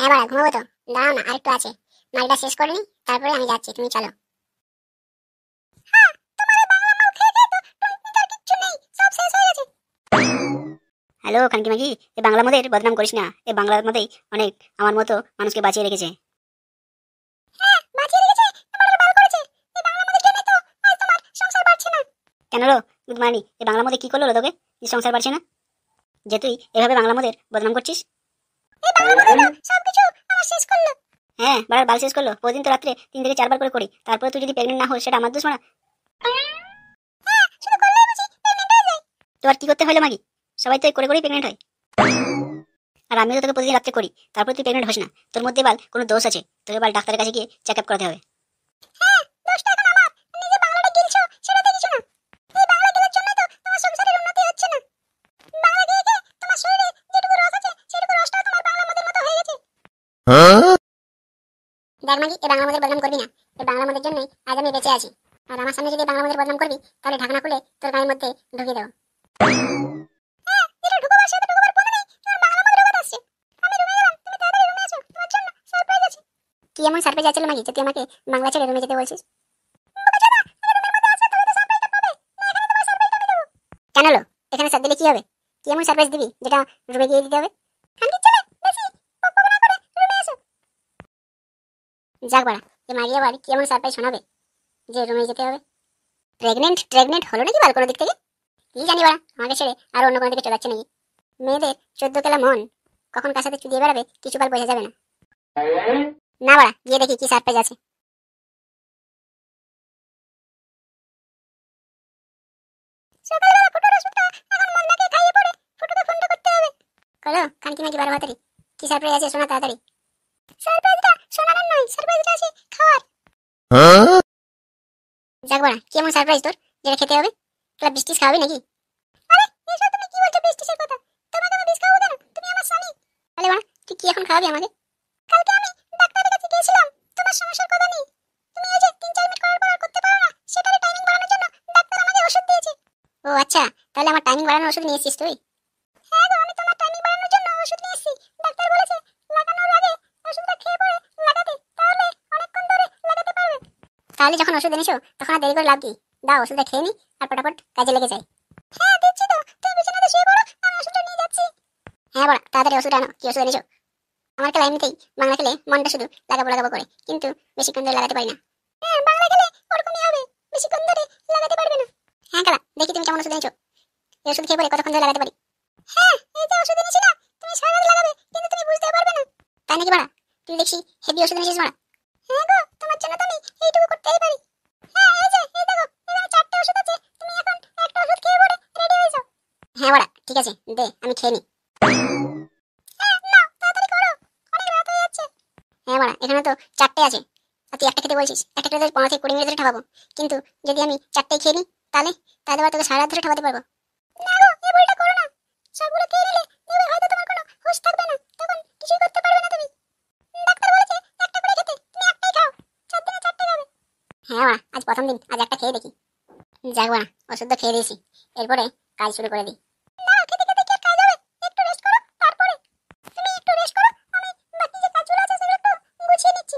হ্যাঁ বাড়া ঘুমাবো তো। দাঁড়াও না, আরেকটু আছে। মালটা শেষ করে নি, তারপরে আমি যাচ্ছি, তুমি চলো। হ্যালো খানকি মাগি, এ বাংলা মদের বদনাম করিস না। এ বাংলার মধ্যেই অনেক আমার মতো মানুষকে বাঁচিয়ে রেখেছে। কেন লো গুদমানি, এ বাংলা মধ্যে কি করলো লো তোকে যে সংসার পারছে না? যে তুই এভাবে বাংলা মদের বদনাম করছিস। হ্যাঁ বাড়ার বাল শেষ করলো। প্রতিদিন তো রাত্রে 3 থেকে 4 বার করে করি, তারপরে তুই যদি প্রেগনেন্ট না হোস সেটা আমার দোষ না। তো আর কি করতে হলো মাগি? সবাই তো করে করেই প্রেগনেন্ট হয়। আর আমিও তো তোকে প্রতিদিন রাত্রে করি, তারপরে তুই প্রেগনেন্ট হোস না। তোর মধ্যে বাল কোনো দোষ আছে, তোকে বাল ডাক্তারের কাছে গিয়ে চেক আপ করাতে হবে। দেখ মাগি, এ বাংলা মদের বদনাম করবি না। এই বাংলা মদের জন্যই আজ আমি বেঁচে আছি। আর আমার সামনে যদি বাংলা মদের বদনাম করবি, তাহলে ঢাকনা খুলে তোর গায়ের মধ্যে ঢুকিয়ে দেবো। কি এমন সারপ্রাইজ আছে মাগি যে তুই আমাকে বাংলা ছেড়ে রুমে যেতে বলছিস? কেন লো, এখানে সাথ দিলে কি হবে? কি এমন সারপ্রাইজ দিবি যেটা রুমে গিয়ে দিতে হবে? যাক বাড়া, এ মাগি আবার কি এমন সারপ্রাইজ শোনাবে যে রুমে যেতে হবে? প্রেগনেন্ট ট্রেগনেন্ট হলো নাকি বাল কোনো দিক থেকে? কি জানি বাড়া, আমাকে ছেড়ে আর অন্য কোনো দিকে চলে যাচ্ছে নাকি? মেয়েদের 14 কেলা মন, কখন কার সাথে চুদিয়ে বেড়াবে কিছু বাল বোঝা যাবে না। না বাড়া, গিয়ে দেখি কি সারপ্রাইজ আছে। কলো খানকি মাগি বারো হাতারি, কি সারপ্রাইজ আছে শোনা তাড়াতাড়ি। সারপ্রাইজটা শোনানোর নয়, সারপ্রাইজটা আছে খাওয়ার। যাক বাড়া, কি এমন সারপ্রাইজ তোর যেটা খেতে হবে? ক্লাব বিস্টিস খাওয়াবি নাকি? আরে এসব তুমি কি বলছো বিস্টিসের কথা? তোমাকে আমি বিস্ট খাওয়াবো কেন? তুমি আমার স্বামী। আরে বাড়া, তুই কি এখন খাওয়াবি আমাকে? কালকে আমি ডাক্তারের কাছে গিয়েছিলাম তোমার সমস্যার কথা নিয়ে। তুমি এই যে 3-4 মিনিট করার পর আর করতে পারো না, সেটারই টাইমিং বাড়ানোর জন্য ডাক্তার আমাকে ওষুধ দিয়েছে। ও আচ্ছা, তাহলে আমার টাইমিং বাড়ানোর ওষুধ নিয়ে এসেছিস তুই? হ্যাঁ গো, আমি তোমার টাইমিং বাড়ানোর জন্য ওষুধ নিয়ে এসেছি। ডাক্তার বলেছে লাগানোর আগে ওষুধটা খেয়ে পরে লাগাতে, তাহলে অনেকক্ষণ ধরে লাগাতে পারবে। তাহলে যখন ওষুধ এনেছো তখন আর দেরি করে লাভ কি? দাও ওষুধটা খেয়ে নি আর ফটাফট কাজে লেগে যাই। হ্যাঁ দিচ্ছি তো, তুমি বিছানাতে শুয়ে পড়ো, আমি ওষুধটা নিয়ে যাচ্ছি। হ্যাঁ বড়া, তাড়াতাড়ি ওষুধ আনো। কি ওষুধ এনেছো? আমার খেলা এমনিতেই বাংলা খেলে মনটা শুধু লাগাবো লাগাবো করে, কিন্তু বেশিক্ষণ ধরে লাগাতে পারি না। হ্যাঁ বাংলা খেলে ওরকমই হবে, বেশিক্ষণ ধরে লাগাতে পারবে না। হ্যাঁ খেলা, দেখি তুমি কেমন ওষুধ এনেছো। এই ওষুধ খেয়ে পরে কতক্ষণ ধরে লাগাতে পারি? হ্যাঁ এই যে ওষুধ এনেছি না, তুমি সারা রাত লাগাবে, কিন্তু তুমি বুঝতে পারবে না। তাই নাকি বাড়া? তুই দেখছি হেভি ওষুধ এনেছিস বাড়া। হ্যাঁ গো, তোমার জন্য তো আমি এইটুকু করতেই পারি। হ্যাঁ এই যে এই দেখো, এখানে 4টে ওষুধ আছে, তুমি এখন একটা ওষুধ খেয়ে পরে রেডি হয়ে যাও। হ্যাঁ বাড়া ঠিক আছে, দে আমি খেয়ে নি। হ্যাঁ নাও তাড়াতাড়ি করো, অনেক রাত হয়ে যাচ্ছে। হ্যাঁ বাড়া, এখানে তো 4টে আছে, আর তুই একটা খেতে বলছিস। একটা খেতে 15 থেকে 20 মিনিট ধরে ঠাবাবো, কিন্তু যদি আমি 4টেই খেয়ে নিই তাহলে তাহলে আবার তোকে সারা রাত ধরে ঠাবাতে পারবো। না গো, এই ভুলটা করো না। সবগুলো খেয়ে নিলে দেখবে হয়তো তোমার কোনো হুঁশ থাকবে না, তখন কিছুই করতে পারবে না তুমি। ডাক্তার বলেছে একটা করে খেতে, তুমি একটাই খাও। 4 দিনে 4টে খাবে। হ্যাঁ বাড়া, আজ প্রথম দিন, আজ একটা খেয়ে দেখি। যাক বাড়া, ওষুধ তো খেয়ে দিয়েছি, এরপরে কাজ শুরু করে দিই। না খেতে খেতে কি আর কাজ হবে? একটু রেস্ট করো তারপরে। তুমি একটু রেস্ট করো, আমি বাকি যে কাজগুলো আছে সেগুলো একটু গুছিয়ে নিচ্ছি।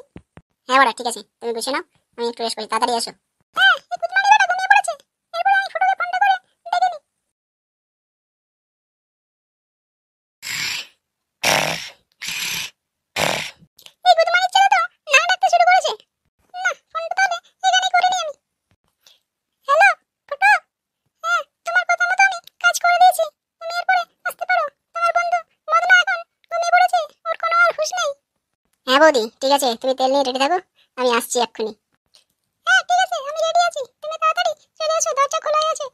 হ্যাঁ বাড়া ঠিক আছে, তুমি গুছিয়ে নাও, আমি একটু রেস্ট করি, তাড়াতাড়ি এসো। হ্যাঁ এই কুতমানি বেটা ঘুমিয়ে পড়েছে, এরপরে আমি ফুটোকে ফোনটা করে ডেকে নিই। এই কুতমানির ছেলে তো না ডাকতে শুরু করেছে। না ফোনটা তাহলে এখানেই করে নিই আমি। হ্যালো ফুটো, হ্যাঁ তোমার কথা মতো আমি কাজ করে দিয়েছি, তুমি এরপরে আসতে পারো। তোমার বন্ধু মদনা এখন ঘুমিয়ে পড়েছে, ওর কোনো আর হুঁশ নেই। হ্যাঁ বৌদি ঠিক আছে, তুমি তেল নিয়ে রেডি থাকো, আমি আসছি এক্ষুনি। হ্যাঁ ঠিক আছে, আমি রেডি আছি, তুমি তাড়াতাড়ি চলে এসো, দরজা খোলাই আছে।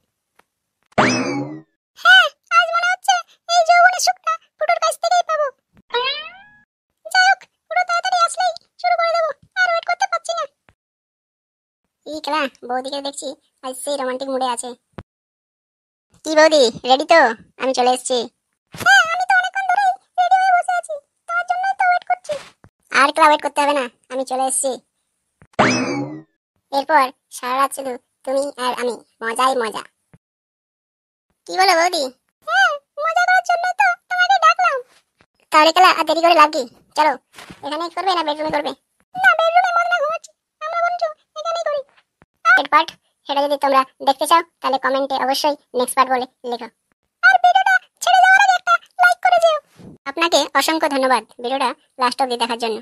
হ্যাঁ আজ মনে হচ্ছে এই যৌবনের সুখটা ফুটোর কাছ থেকেই পাবো। যাই হোক, ফুটো তাড়াতাড়ি আসলেই শুরু করে দেবো, আর ওয়েট করতে পারছি না। এই খেলা, বৌদিকে দেখছি আজ সেই রোমান্টিক মুডে আছে। কি বৌদি রেডি তো? আমি চলে এসেছি। হ্যাঁ আমি তো অনেকক্ষণ ধরেই রেডি হয়ে বসে আছি, তোমার জন্যই তো ওয়েট করছি। আর কেউ ওয়েট করতে হবে না, আমি চলে এসেছি। এরপর সারা রাত শুধু তুমি আর আমি, মজাই মজা। কি বলো বৌদি? হ্যাঁ মজা করার জন্যই তো তোমাকে ডাকলাম। তাহলে খেলা আর দেরি করে লাভ কি? চলো, এখানেই করবে না বেডরুমে করবে? না, বেডরুমে মদ না ঘুমাচ্ছি, আমরা বরঞ্চ এখানেই করি। নেক্সট পার্ট, সেটা যদি তোমরা দেখতে চাও তাহলে কমেন্টে অবশ্যই নেক্সট পার্ট বলে লেখো। আর ভিডিওটা ছেড়ে যাওয়ার আগে একটা লাইক করে দিও। আপনাকে অসংখ্য ধন্যবাদ ভিডিওটা লাস্ট অবধি দেখার জন্য।